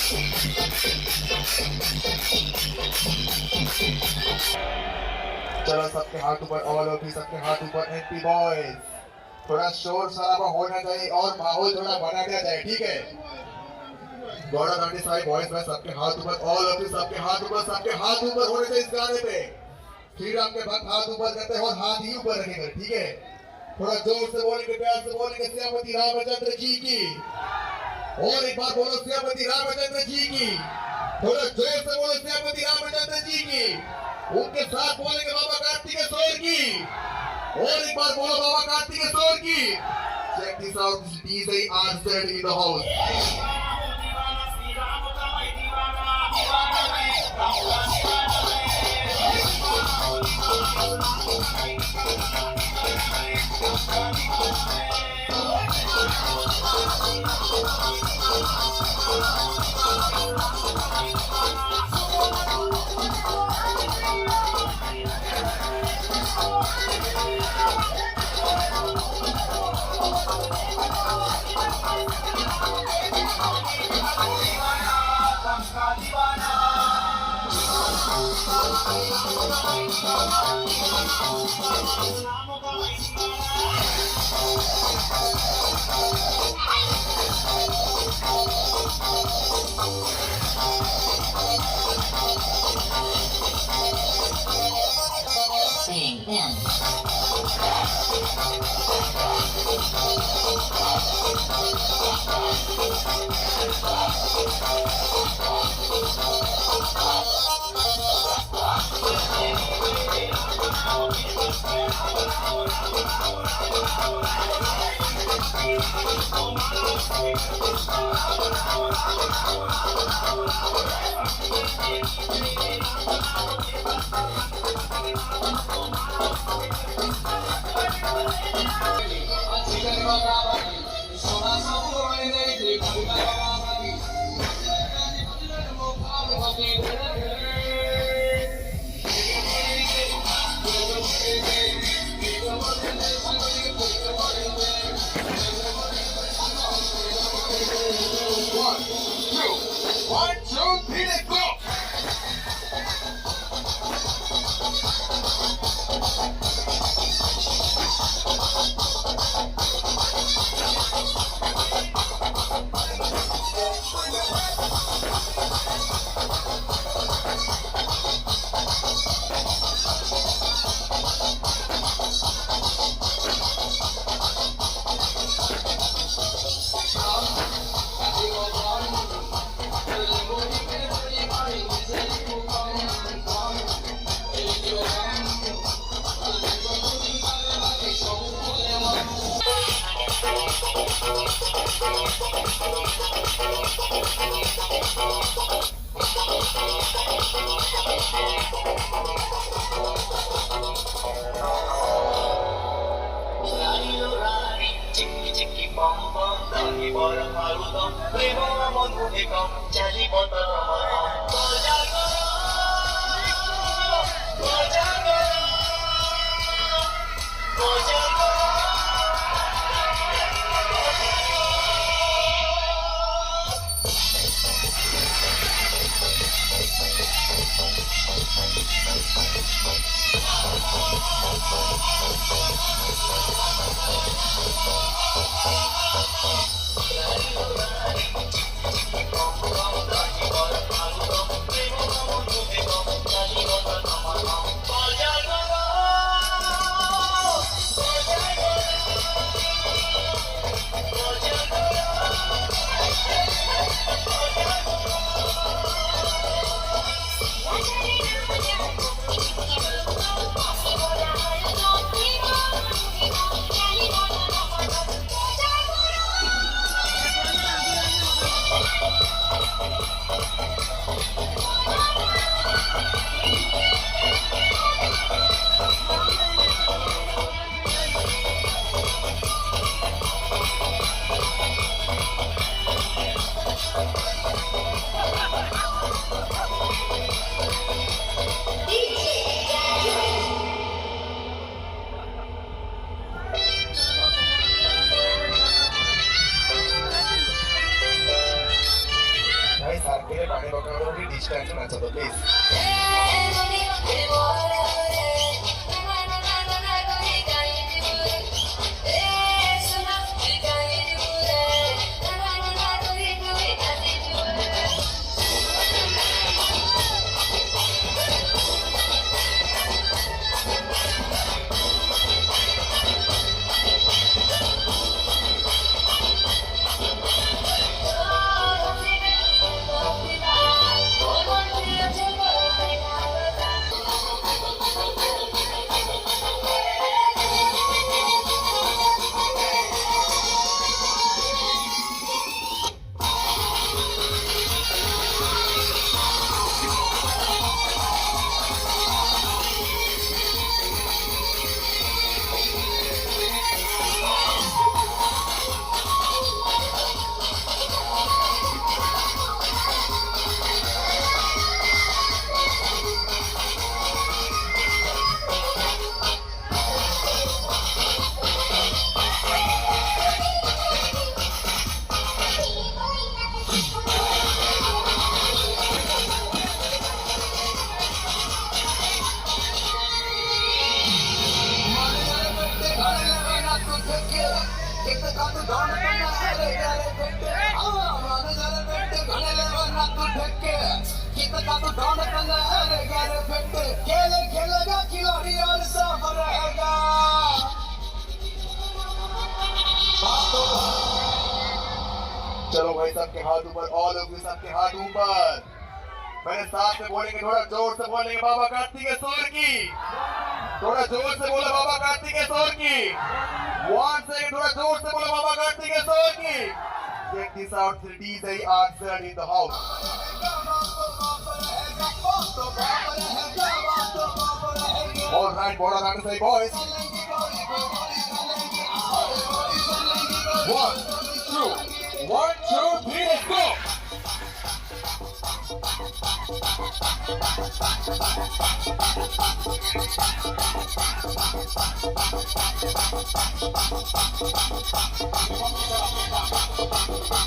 चलो सबके हाथ ऊपर, ऑल ओके, सबके हाथ ऊपर। एमपी बॉयज, थोड़ा शोर शराबा होना चाहिए और माहौल थोड़ा बना दिया जाए, ठीक है। गौड़ा गांधी साहब बॉयज में सबके हाथ ऊपर, ऑल ओके, सबके हाथ ऊपर, सबके हाथ ऊपर होने चाहिए इस गाने पे। श्री राम के भक्त हाथ ऊपर करते हैं और हाथ ही ऊपर रखेंगे, ठीक है। थोड़ा जोर से बोलेंगे, प्यार से बोलेंगे, श्यामती रामचंद्र जी की। और एक बार बोलो, श्यामती रामचंद्र जी की। थोड़ा जोर से बोलो, श्यामती रामचंद्र जी की। उनके साथ बोलेंगे बाबा कार्तिकेश्वर की। और एक बार बोलो, बाबा कार्तिकेश्वर की। Check this out, this DJ R-Z in the house. One, two, three, let's go! सबके हाथ ऊपर, ऑल ओवर सबके हाथ ऊपर। मेरे साथ में बोलेंगे, थोड़ा जोर से बोलेंगे बाबा कार्तिकेश्वर की। थोड़ा जोर से बोलो बाबा कार्तिकेश्वर की। वन से थोड़ा जोर से बोलो बाबा कार्तिकेश्वर की। Check this out, 3DJ Artsad in the house. All right, what are to say, boys? 1, 2, 3, let's go.